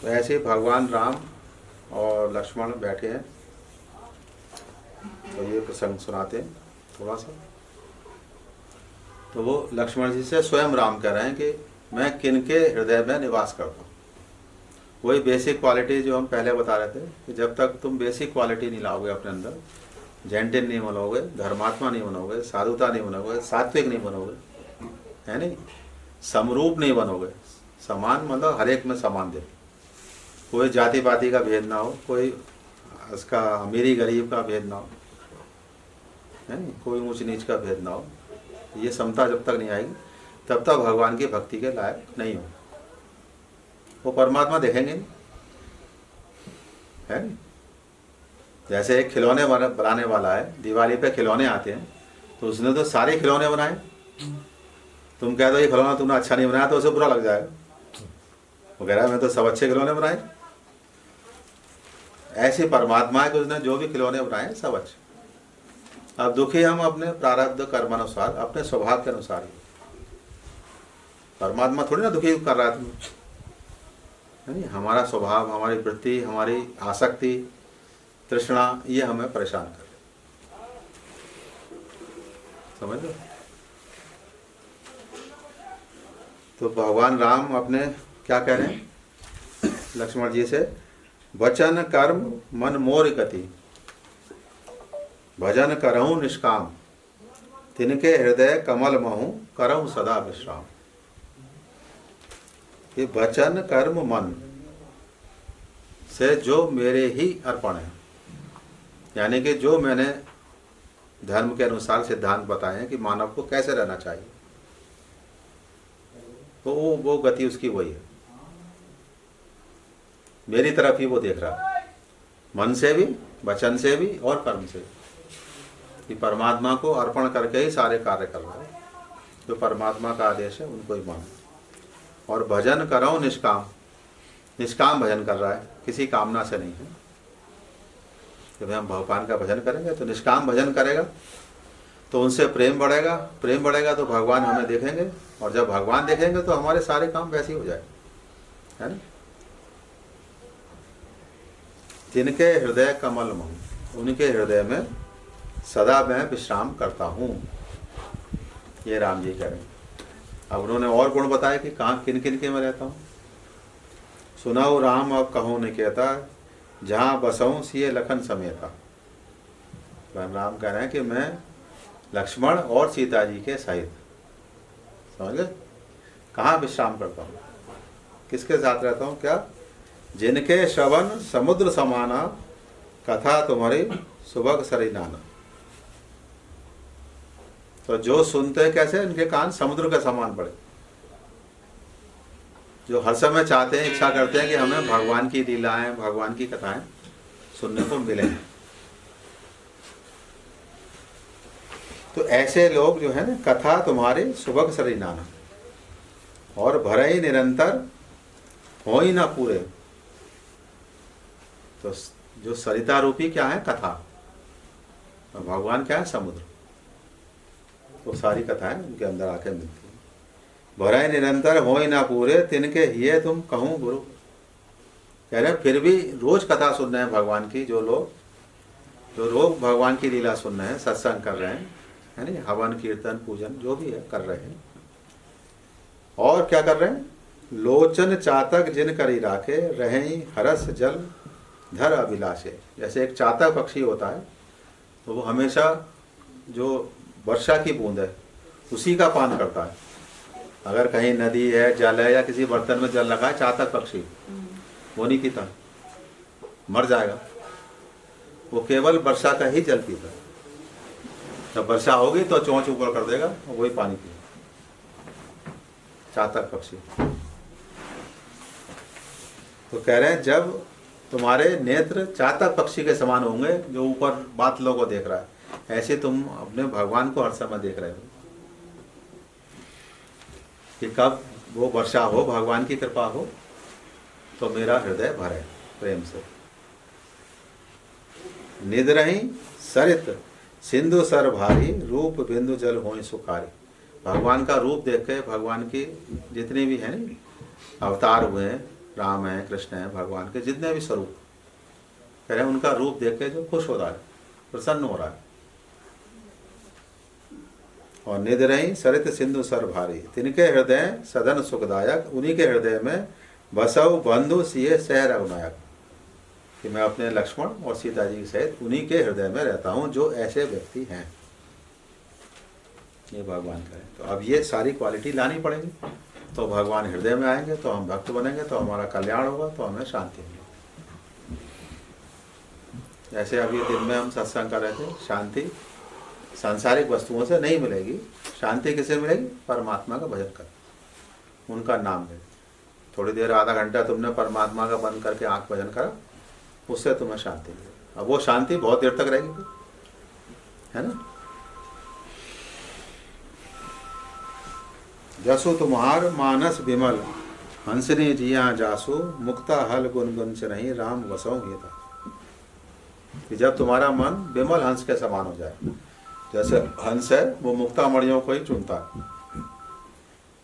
तो ऐसे ही भगवान राम और लक्ष्मण बैठे हैं, तो ये प्रसंग सुनाते हैं थोड़ा सा। तो वो लक्ष्मण जी से स्वयं राम कह रहे हैं कि मैं किनके हृदय में निवास करता हूँ। वही बेसिक क्वालिटी जो हम पहले बता रहे थे कि जब तक तुम बेसिक क्वालिटी नहीं लाओगे अपने अंदर, जेंटिल नहीं बनोगे, धर्मात्मा नहीं बनोगे, साधुता नहीं बनोगे, सात्विक नहीं बनोगे, है नहीं, समरूप नहीं बनोगे, समान मतलब हर एक में समान दे, कोई जाति पाति का भेद ना हो, कोई उसका अमीरी गरीब का भेद ना हो, है नहीं, कोई ऊंच नीच का भेद ना हो। ये समता जब तक नहीं आएगी तब तक भगवान की भक्ति के लायक नहीं हो। वो परमात्मा देखेंगे नहीं, है नहीं। जैसे एक खिलौने बनाने वाला है, दिवाली पे खिलौने आते हैं, तो उसने तो सारे खिलौने बनाए। तुम कह दो ये खिलौना तुमने अच्छा नहीं बनाया तो उसे बुरा लग जाएगा, वो कह रहा है मैं तो सब अच्छे खिलौने बनाए। ऐसे परमात्मा है कि उसने जो भी खिलौने बनाए सब अच्छे। अब दुखी हम अपने प्रारब्ध कर्मानुसार, अपने स्वभाव के अनुसार ही। परमात्मा थोड़ी ना दुखी कर रहा है तुम्हें, है नहीं। हमारा स्वभाव, हमारी वृत्ति, हमारी आसक्ति, तृष्णा, ये हमें परेशान कर, समझ लो। तो भगवान राम अपने क्या कह रहे हैं लक्ष्मण जी से, वचन कर्म मन मोर गति, भजन करहूँ निष्काम, तिनके हृदय कमल महूँ करहूँ सदा विश्राम। ये वचन कर्म मन से जो मेरे ही अर्पण है, यानी कि जो मैंने धर्म के अनुसार सिद्धांत बताए हैं कि मानव को कैसे रहना चाहिए, तो वो गति उसकी वही है। मेरी तरफ ही वो देख रहा है, मन से भी, वचन से भी और कर्म से भी, कि परमात्मा को अर्पण करके ही सारे कार्य कर रहा है। जो परमात्मा का आदेश है उनको ही मानो। और भजन करो निष्काम, निष्काम भजन कर रहा है, किसी कामना से नहीं है। जब हम भगवान का भजन करेंगे तो निष्काम भजन करेगा तो उनसे प्रेम बढ़ेगा, प्रेम बढ़ेगा तो भगवान हमें देखेंगे, और जब भगवान देखेंगे तो हमारे सारे काम वैसे ही हो जाए, है ना। जिनके हृदय कमल महूँ, उनके हृदय में सदा मैं विश्राम करता हूँ, ये राम जी कह रहे हैं। अब उन्होंने और गुण बताया कि कहाँ किन किन के में रहता हूँ। सुनाओ राम अब कहूँ नहीं कहता, जहाँ बसऊँ सिए लखन समेता। राम कह रहे हैं कि मैं लक्ष्मण और सीता जी के सहित, समझ गए, कहाँ विश्राम करता हूँ, किसके साथ रहता हूँ, क्या, जिनके श्रवण समुद्र समाना, कथा तुम्हारी सुबह सरी नाना। तो जो सुनते हैं कैसे, इनके कान समुद्र के समान पड़े, जो हर समय चाहते हैं, इच्छा करते हैं कि हमें भगवान की लीलाएं, भगवान की कथाएं सुनने को मिले। तो ऐसे लोग जो है ना, कथा तुम्हारे सुबह सरी नाना, और भरे ही निरंतर हो ही ना पूरे। तो जो सरिता रूपी क्या है, कथा, और भगवान क्या है, समुद्र। तो सारी कथाएं उनके अंदर आके मिलती हैं। भरे निरंतर हो ही ना पूरे, तिनके ये तुम कहूँ गुरु। कह रहे फिर भी रोज कथा सुन रहे हैं भगवान की, जो लोग भगवान की लीला सुन रहे हैं, सत्संग कर रहे हैं, है नहीं, हवन कीर्तन पूजन जो भी है कर रहे हैं। और क्या कर रहे हैं, लोचन चातक जिन करी राखे, रहें हरस जल धर अभिलाषे। जैसे एक चातक पक्षी होता है तो वो हमेशा जो वर्षा की बूंद है उसी का पान करता है। अगर कहीं नदी है, जल है, या किसी बर्तन में जल रखा है, चातक पक्षी वो नहीं पीता, मर जाएगा। वो केवल वर्षा का ही जल पीता है। जब वर्षा होगी तो चोंच ऊपर कर देगा और वही पानी पिएगा, चातक पक्षी। तो कह रहे हैं जब तुम्हारे नेत्र चातक पक्षी के समान होंगे, जो ऊपर बादलों को देख रहा है, ऐसे तुम अपने भगवान को हर समय देख रहे हो कि कब वो वर्षा हो, भगवान की कृपा हो, तो मेरा हृदय भरे प्रेम से। निद रही सरित सिंधु सर भारी, रूप बिंदु जल होई सुखारी। भगवान का रूप देख के, भगवान की जितने भी हैं अवतार हुए हैं, राम है, कृष्ण है, भगवान के जितने भी स्वरूप कह रहे हैं, उनका रूप देख के जो खुश हो रहा है, प्रसन्न हो रहा है। और निध रही सरित सिंधु सर भारी, तिनके हृदय सदन सुखदायक, उन्हीं के हृदय में बसव बंधु सिए सह रघुनायक, कि मैं अपने लक्ष्मण और सीता जी के सहित उन्हीं के हृदय में रहता हूँ जो ऐसे व्यक्ति हैं। ये भगवान का है। तो अब ये सारी क्वालिटी लानी पड़ेगी, तो भगवान हृदय में आएंगे, तो हम भक्त बनेंगे, तो हमारा कल्याण होगा, तो हमें शांति मिलेगी। जैसे अभी दिन में हम सत्संग कर रहे थे, शांति सांसारिक वस्तुओं से नहीं मिलेगी। शांति किससे मिलेगी? परमात्मा का भजन कर, उनका नाम ले। थोड़ी देर आधा घंटा तुमने परमात्मा का बंद करके आंख भजन करा, उससे तुम्हें शांति मिलेगी। अब वो शांति बहुत देर तक रहेगी, है ना। जसु तुम्हार मानस विमल, हंसने जिया जासु, मुक्ता हल गुन गुन से नहीं, राम वसौ गीता। कि जब तुम्हारा मन विमल हंस के समान हो जाए, जैसे हंस है वो मुक्ता मणियों को ही चुनता है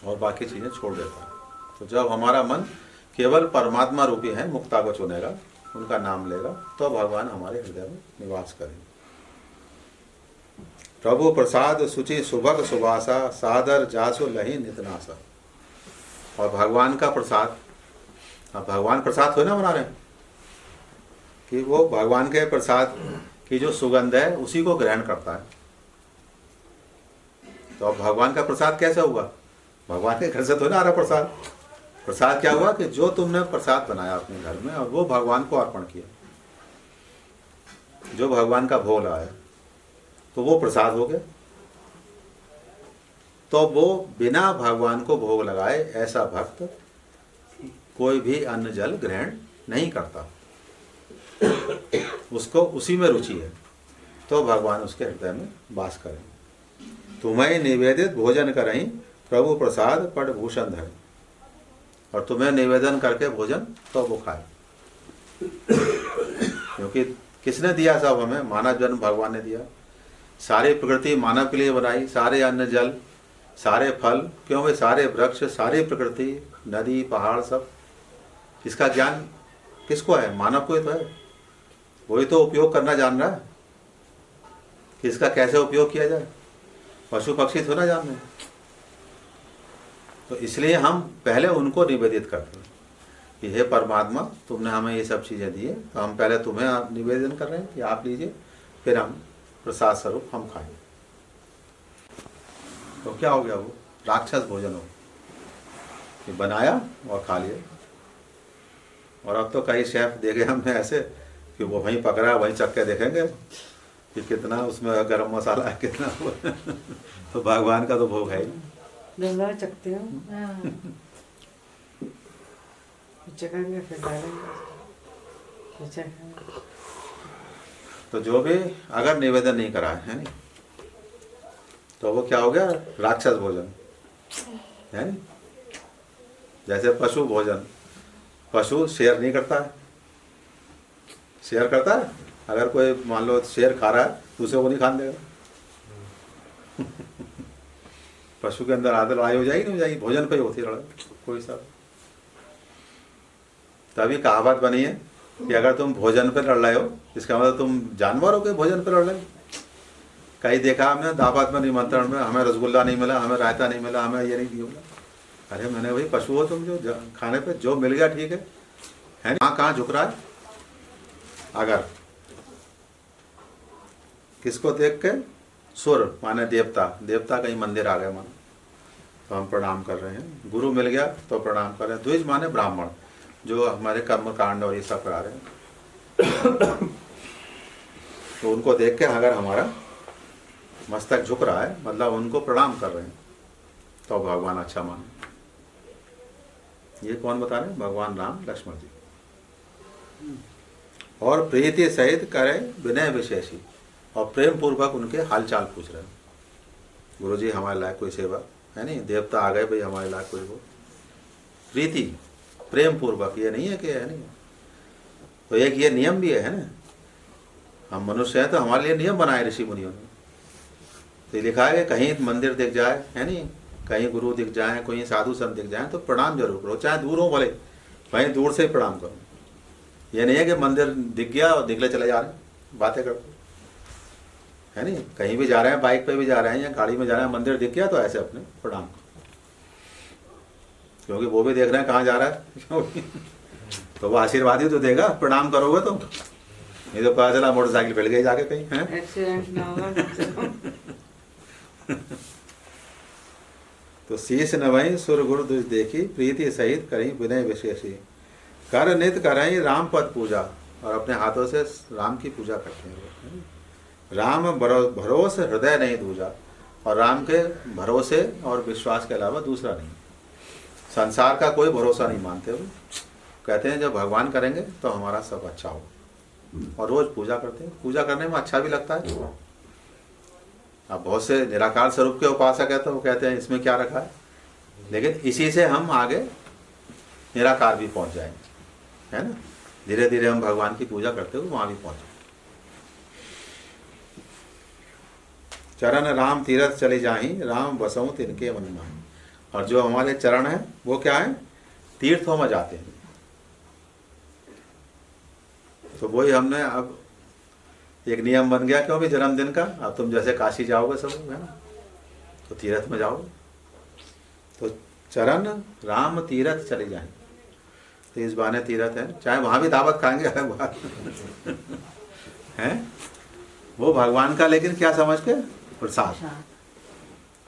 और बाकी चीजें छोड़ देता है। तो जब हमारा मन केवल परमात्मा रूपी है, मुक्ता को चुनेगा, उनका नाम लेगा, तो भगवान हमारे हृदय में निवास करेंगे। प्रभु प्रसाद सुचि सुभग सुबासा, सादर जासु लही नितनासा। और भगवान का प्रसाद, अब भगवान प्रसाद हो ना बना रहे हैं कि वो भगवान के प्रसाद की जो सुगंध है उसी को ग्रहण करता है। तो अब भगवान का प्रसाद कैसे होगा? भगवान के घर से तो ना आ रहा प्रसाद। प्रसाद क्या हुआ कि जो तुमने प्रसाद बनाया अपने घर में और वो भगवान को अर्पण किया, जो भगवान का भोग लगाया, तो वो प्रसाद हो गया। तो वो बिना भगवान को भोग लगाए ऐसा भक्त कोई भी अन्न जल ग्रहण नहीं करता, उसको उसी में रुचि है, तो भगवान उसके हृदय में वास करें। तुम्हें निवेदित भोजन करें, प्रभु प्रसाद पट भूषण धरे। और तुम्हें निवेदन करके भोजन तो वो खाए, क्योंकि किसने दिया सब हमें? मानव जन्म भगवान ने दिया। सारी प्रकृति मानव के लिए बनाई, सारे अन्न जल, सारे फल, क्यों भाई? सारे वृक्ष, सारी प्रकृति, नदी, पहाड़, सब, इसका ज्ञान किसको है? मानव को ही तो है। वही तो उपयोग करना जान रहा है कि इसका कैसे उपयोग किया जाए। पशु पक्षी तो ना जान रहे। तो इसलिए हम पहले उनको निवेदित करते हैं कि हे परमात्मा, तुमने हमें ये सब चीज़ें दी है, तो हम पहले तुम्हें निवेदन कर रहे हैं कि आप लीजिए, फिर हम प्रसाद स्वरूप हम खाएं। तो क्या हो गया? वो राक्षस भोजन हो कि बनाया और खा लिया। और अब तो कई शेफ देखे हमने ऐसे कि वो वहीं पकड़ा, वहीं चक्के देखेंगे कि कितना उसमें गरम मसाला है, कितना वो तो भगवान का तो भोग है ही। चखते हो, चखेंगे फिर डालेंगे। तो जो भी अगर निवेदन नहीं करा है नहीं, तो वो क्या हो गया? राक्षस भोजन है नहीं। जैसे पशु भोजन, पशु शेयर नहीं करता है। शेयर करता है? अगर कोई मान लो शेर खा रहा है, दूसरे को नहीं खाने देगा। पशु के अंदर आदत लड़ाई हो जाएगी, नहीं हो जाएगी? भोजन पे ही होती है लड़ाई कोई सा। तभी कहावत बनी है कि अगर तुम भोजन पे लड़ रहे हो, इसका मतलब तुम जानवर हो के भोजन पे लड़ रहे हो। कहीं देखा हमने दावत में, निमंत्रण में, हमें रसगुल्ला नहीं मिला, हमें रायता नहीं मिला, हमें ये नहीं दिया। अरे मैंने भाई पशु हो तुम, जो खाने पे जो मिल गया ठीक है। कहाँ झुक रहा है? अगर किसको देख के? सुर माने देवता, देवता कहीं मंदिर आ गए माने, तो हम प्रणाम कर रहे हैं। गुरु मिल गया तो प्रणाम कर रहे हैं। द्विज माने ब्राह्मण, जो हमारे कर्म कांड और ये सब करा रहे हैं। तो उनको देख के अगर हमारा मस्तक झुक रहा है, मतलब उनको प्रणाम कर रहे हैं, तो भगवान अच्छा माने। ये कौन बता रहे हैं? भगवान राम लक्ष्मण जी। और प्रीति सहित करे विनय विशेषी, और प्रेम पूर्वक उनके हालचाल पूछ रहे हैं। गुरु जी हमारे लायक कोई सेवा है नहीं, देवता आ गए भाई हमारे लायक कोई वो। प्रीति प्रेम पूर्वक, ये नहीं है कि है नहीं। तो एक ये नियम भी है ना, हम मनुष्य हैं तो हमारे लिए नियम बनाए ऋषि मुनियों ने। तो लिखा है कि कहीं मंदिर दिख जाए, है नहीं, कहीं गुरु दिख जाए, कोई साधु संत दिख जाए, तो प्रणाम जरूर करो, चाहे दूर हो भले, वहीं दूर से ही प्रणाम करो। ये नहीं है कि मंदिर दिख गया और दिखले चले जा रहे हैं बातें करते, है नहीं, कहीं भी जा रहे हैं, बाइक पे भी जा रहे हैं या गाड़ी में जा रहे हैं, मंदिर दिख गया तो ऐसे अपने प्रणाम करो, क्योंकि वो भी देख रहे हैं कहाँ जा रहा है तो वो आशीर्वाद ही तो देगा प्रणाम करोगे तो, नहीं तो पता चला मोटरसाइकिल मिल गई जाके कहीं है। एक्सीडेंट ना होगा कम से कम। तो शीश नवई सुर गुरु दुज देखी प्रीति सहित करी विनय विशेषी कर नित करई राम पद पूजा, और अपने हाथों से राम की पूजा करते हैं। राम भरोसे हृदय नहीं दूजा, और राम के भरोसे और विश्वास के अलावा दूसरा नहीं, संसार का कोई भरोसा नहीं मानते वो, कहते हैं जब भगवान करेंगे तो हमारा सब अच्छा हो, और रोज पूजा करते हैं। पूजा करने में अच्छा भी लगता है। अब बहुत से निराकार स्वरूप के उपासक है तो वो कहते हैं इसमें क्या रखा है, लेकिन इसी से हम आगे निराकार भी पहुंच जाएंगे, है ना। धीरे धीरे हम भगवान की पूजा करते हुए वहां भी पहुंचे। चरण राम तीरथ चले जाही राम बसऊं तिनके मन माही, और जो हमारे चरण है वो क्या है, तीर्थों में जाते हैं। तो वही हमने अब एक नियम बन गया क्यों भी जन्मदिन का, अब तुम जैसे काशी जाओगे सब, है ना, तो तीर्थ में जाओगे, तो चरण राम तीरथ चले जाएं, तो इस बहाने तीरथ है, चाहे वहां भी दावत खाएंगे अलग बात है, वो भगवान का लेकिन क्या समझ के प्रसाद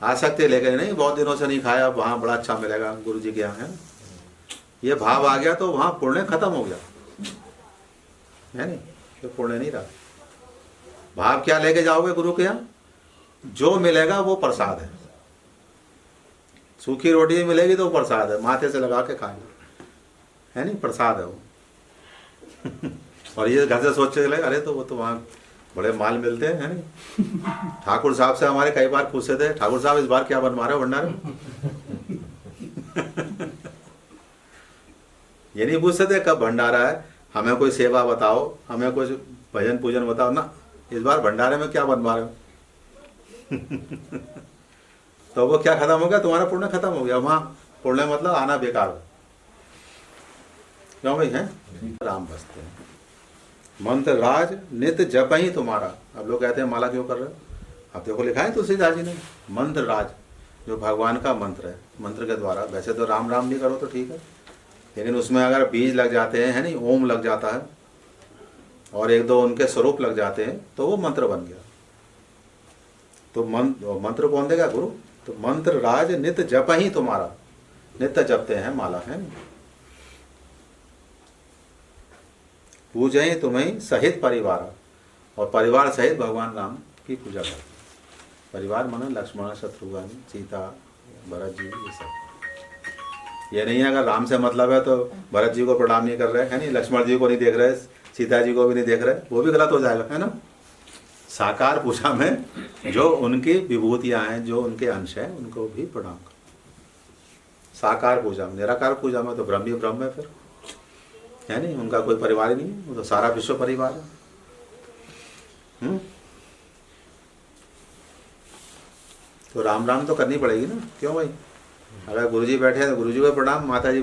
आ सकते, लेकिन नहीं बहुत दिनों से नहीं खाया, वहां बड़ा अच्छा मिलेगा गुरु जी के यहाँ, है ना, ये भाव आ गया तो वहां पुण्य खत्म हो गया, है नहीं, तो पुण्य नहीं रहा। भाव क्या लेके जाओगे गुरु के यहाँ, जो मिलेगा वो प्रसाद है। सूखी रोटी मिलेगी तो प्रसाद है, माथे से लगा के खाएंगे, है नहीं, प्रसाद है वो और ये घर से सोचते चले अरे तो वो तो वहाँ बड़े माल मिलते हैं, है नहीं। ठाकुर साहब से हमारे कई बार पूछे थे, ठाकुर साहब इस बार क्या बनवा रहे हो भंडारे ये नहीं पूछते थे कब भंडारा है, हमें कोई सेवा बताओ, हमें कुछ भजन पूजन बताओ ना, इस बार भंडारे में क्या बनवा रहे हो तो वो क्या खत्म हो गया, तुम्हारा पुण्य खत्म हो गया, वहां पुण्य मतलब आना बेकार हो, क्यों भाई है। राम बसते हैं मंत्र राज नित जप ही तुम्हारा। अब लोग कहते हैं माला क्यों कर रहे हो, अब देखो लिखा है तुलसीदास जी ने, मंत्र राज जो भगवान का मंत्र है, मंत्र के द्वारा, वैसे तो राम राम भी करो तो ठीक है, लेकिन उसमें अगर बीज लग जाते हैं, है नहीं, ओम लग जाता है और एक दो उनके स्वरूप लग जाते हैं तो वो मंत्र बन गया। तो मंत्र कौन देगा, गुरु। तो मंत्र राज नित्य जप ही तुम्हारा, नित्य जपते हैं माला, है नहीं। पूजे तुम्हें सहित परिवार, और परिवार सहित भगवान राम की पूजा करते हैं। परिवार माना लक्ष्मण शत्रुघ्न सीता भरत जी, ये सब। ये नहीं है अगर राम से मतलब है तो भरत जी को प्रणाम नहीं कर रहे, है नहीं, लक्ष्मण जी को नहीं देख रहे, सीता जी को भी नहीं देख रहे, वो भी गलत हो जाएगा, है ना। साकार पूजा में जो उनकी विभूतियां हैं, जो उनके अंश हैं, उनको भी प्रणाम करो। साकार पूजा में, निराकार पूजा में तो ब्रह्म ही ब्रह्म है फिर, है नहीं, उनका कोई परिवार ही नहीं है, वो तो सारा विश्व परिवार है। तो राम राम तो करनी पड़ेगी ना, क्यों भाई। अगर गुरुजी बैठे हैं तो गुरुजी को प्रणाम, माता जी